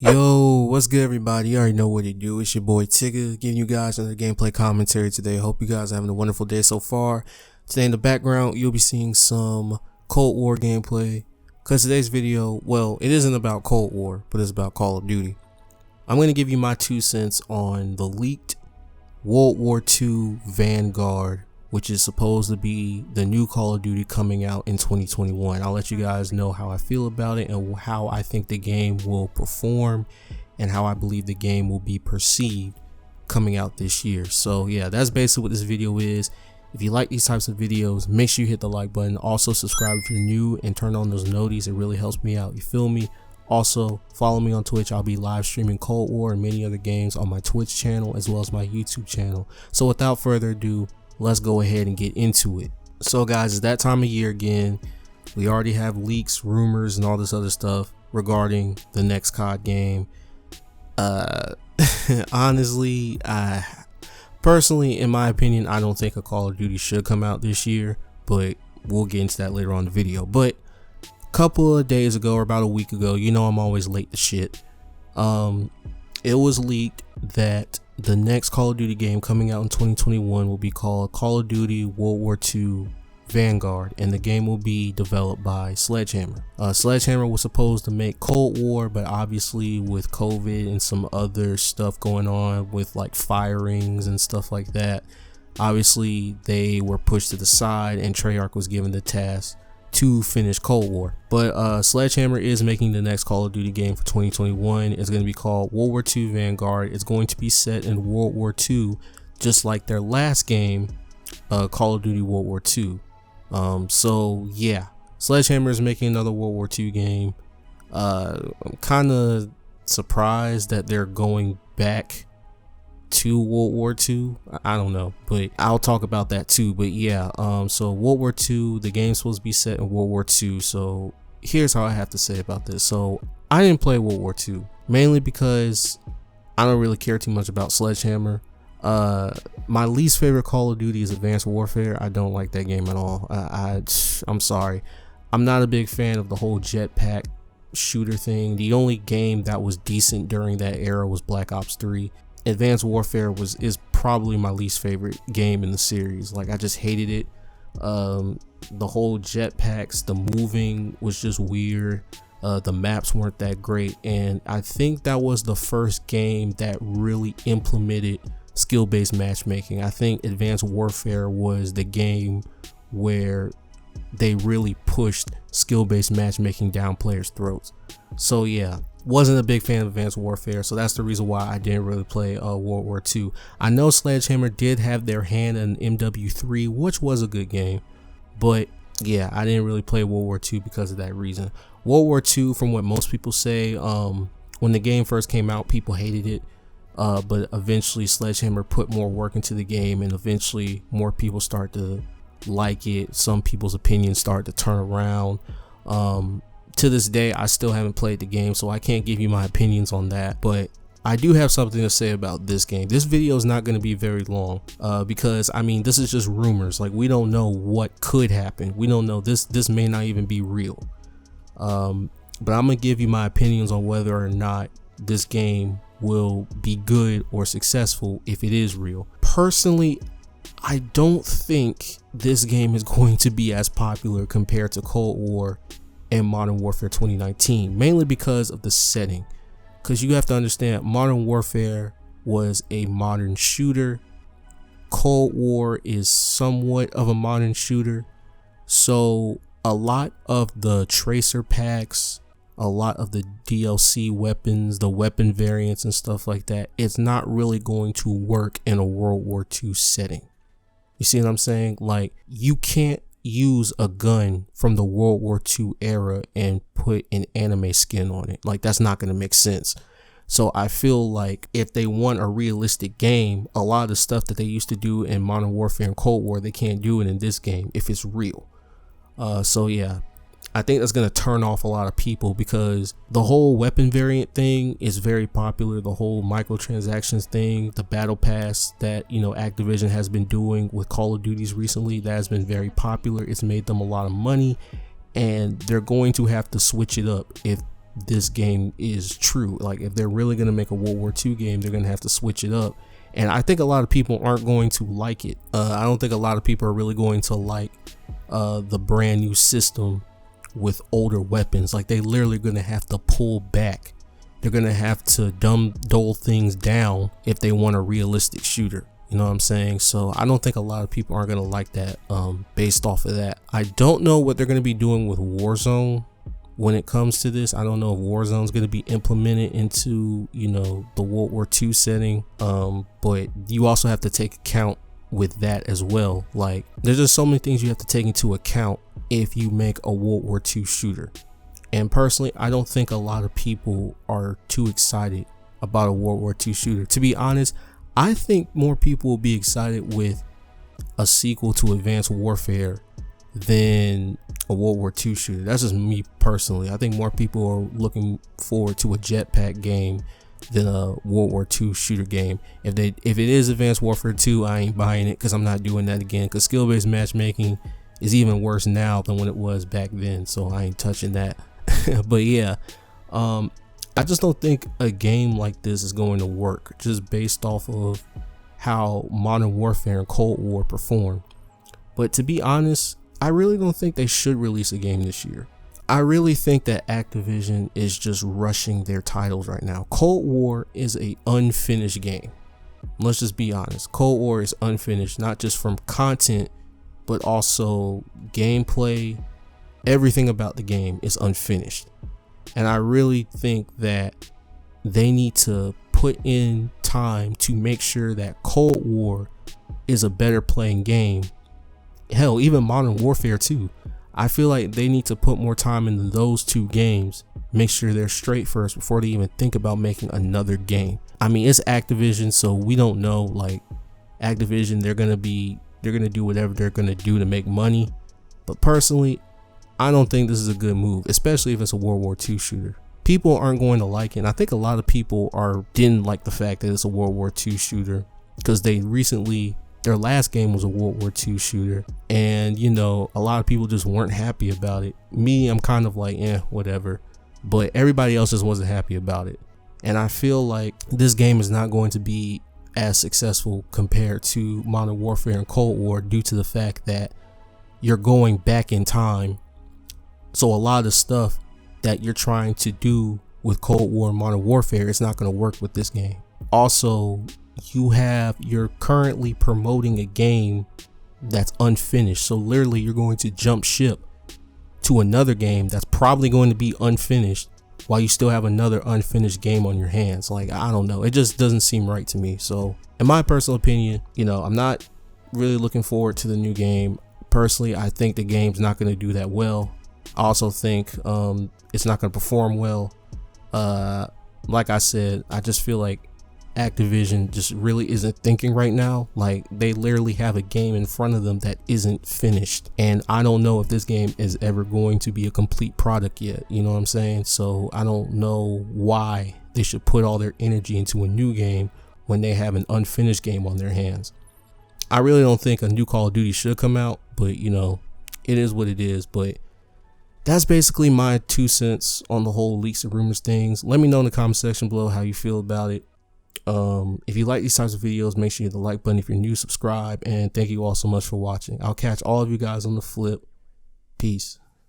Yo, what's good everybody? You already know what to do. It's your boy Tigga giving you guys another gameplay commentary today. Hope you guys are having a wonderful day so far. Today in the background, you'll be seeing some Cold War gameplay. Because today's video, well, it isn't about Cold War, but it's about Call of Duty. I'm going to give you my 2 cents on the leaked WWII Vanguard, which is supposed to be the new Call of Duty coming out in 2021. I'll let you guys know how I feel about it and how I think the game will perform and how I believe the game will be perceived coming out this year. So yeah, that's basically what this video is. If you like these types of videos, make sure you hit the like button. Also subscribe if you're new and turn on those noties. It really helps me out. You feel me? Also follow me on Twitch. I'll be live streaming Cold War and many other games on my Twitch channel as well as my YouTube channel. So without further ado, let's go ahead and get into it. So guys, it's that time of year again. We already have leaks, rumors, and all this other stuff regarding the next COD game. Honestly, personally, in my opinion, I don't think a Call of Duty should come out this year, but we'll get into that later on in the video. But a couple of days ago, or about a week ago, you know I'm always late to shit. It was leaked that the next Call of Duty game coming out in 2021 will be called Call of Duty WWII Vanguard, and the game will be developed by Sledgehammer. Sledgehammer was supposed to make Cold War, but obviously with COVID and some other stuff going on with like firings and stuff like that, obviously they were pushed to the side and Treyarch was given the task to finish Cold War. But Sledgehammer is making the next Call of Duty game for 2021. It's going to be called WWII Vanguard. It's going to be set in World War II, just like their last game, Call of Duty World War II. So yeah, Sledgehammer is making another World War II game. I'm kind of surprised that they're going back to World War II. I don't know, but I'll talk about that too. But yeah, so World War II, the game's supposed to be set in World War II. So here's how I have to say about this. So I didn't play World War II mainly because I don't really care too much about Sledgehammer. My least favorite Call of Duty is Advanced Warfare. I don't like that game at all. I'm sorry. I'm not a big fan of the whole jetpack shooter thing. The only game that was decent during that era was Black Ops 3. Advanced Warfare is probably my least favorite game in the series. Like, I just hated it. The whole jetpacks, the moving was just weird. The maps weren't that great, and I think that was the first game that really implemented skill-based matchmaking. I think Advanced Warfare was the game where they really pushed skill-based matchmaking down players' throats. So yeah, wasn't a big fan of Advanced Warfare, so that's the reason why I didn't really play World War II. I know Sledgehammer did have their hand in MW3, which was a good game, but yeah, I didn't really play World War II because of that reason. World War II, from what most people say, when the game first came out, people hated it, but eventually Sledgehammer put more work into the game, and eventually more people start to like it. Some people's opinions start to turn around. To this day, I still haven't played the game, so I can't give you my opinions on that, but I do have something to say about this game. This video is not going to be very long, because I mean, this is just rumors. Like, we don't know what could happen. We don't know. This may not even be real. But I'm gonna give you my opinions on whether or not this game will be good or successful if it is real. Personally, I don't think this game is going to be as popular compared to Cold War and Modern Warfare 2019, mainly because of the setting. Because you have to understand, Modern Warfare was a modern shooter. Cold War is somewhat of a modern shooter. So a lot of the tracer packs, a lot of the DLC weapons, the weapon variants and stuff like that, it's not really going to work in a World War II setting. You see what I'm saying? Like, you can't use a gun from the World War II era and put an anime skin on it. Like, that's not going to make sense. So I feel like if they want a realistic game, a lot of the stuff that they used to do in Modern Warfare and Cold War, they can't do it in this game if it's real. So yeah, I think that's going to turn off a lot of people because the whole weapon variant thing is very popular. The whole microtransactions thing, the battle pass that, you know, Activision has been doing with Call of Duties recently, that has been very popular. It's made them a lot of money, and they're going to have to switch it up if this game is true. Like, if they're really going to make a World War II game, they're going to have to switch it up. And I think a lot of people aren't going to like it. I don't think a lot of people are really going to like the brand new system with older weapons. Like, they literally going to have to pull back. They're going to have to dull things down if they want a realistic shooter. You know what I'm saying? So I don't think a lot of people are going to like that based off of that. I don't know what they're going to be doing with Warzone when it comes to this. I don't know if Warzone is going to be implemented into, you know, the World War II setting. But you also have to take account with that as well. Like, there's just so many things you have to take into account if you make a World War II shooter. And personally, I don't think a lot of people are too excited about a World War II shooter. To be honest, I think more people will be excited with a sequel to Advanced Warfare than a World War II shooter. That's just me personally. I think more people are looking forward to a jetpack game than a World War II shooter game. If it is Advanced Warfare 2, I ain't buying it, because I'm not doing that again, because skill-based matchmaking is even worse now than when it was back then, so I ain't touching that. But yeah, I just don't think a game like this is going to work, just based off of how Modern Warfare and Cold War perform. But to be honest, I really don't think they should release a game this year. I really think that Activision is just rushing their titles right now. Cold War is a unfinished game. Let's just be honest. Cold War is unfinished, not just from content, but also gameplay. Everything about the game is unfinished. And I really think that they need to put in time to make sure that Cold War is a better playing game. Hell, even Modern Warfare 2. I feel like they need to put more time into those two games, make sure they're straight first before they even think about making another game. I mean, it's Activision, so we don't know. Like, Activision, they're gonna do whatever they're gonna do to make money. But personally, I don't think this is a good move, especially if it's a World War II shooter. People aren't going to like it, and I think a lot of people didn't like the fact that it's a World War II shooter, because their last game was a World War II shooter, and you know, a lot of people just weren't happy about it. Me, I'm kind of like, whatever, but everybody else just wasn't happy about it. And I feel like this game is not going to be as successful compared to Modern Warfare and Cold War, due to the fact that you're going back in time. So a lot of the stuff that you're trying to do with Cold War and Modern Warfare is not going to work with this game. Also, you're currently promoting a game that's unfinished. So literally, you're going to jump ship to another game that's probably going to be unfinished while you still have another unfinished game on your hands. Like, I don't know. It just doesn't seem right to me. So in my personal opinion, you know, I'm not really looking forward to the new game. Personally, I think the game's not going to do that well. I also think it's not going to perform well. Like I said, I just feel like Activision just really isn't thinking right now. Like, they literally have a game in front of them that isn't finished, and I don't know if this game is ever going to be a complete product yet. You know what I'm saying? So I don't know why they should put all their energy into a new game when they have an unfinished game on their hands. I really don't think a new Call of Duty should come out, but you know, it is what it is. But that's basically my 2 cents on the whole leaks and rumors things. Let me know in the comment section below how you feel about it. If you like these types of videos, make sure you hit the like button. If you're new, subscribe, and thank you all so much for watching. I'll catch all of you guys on the flip. Peace.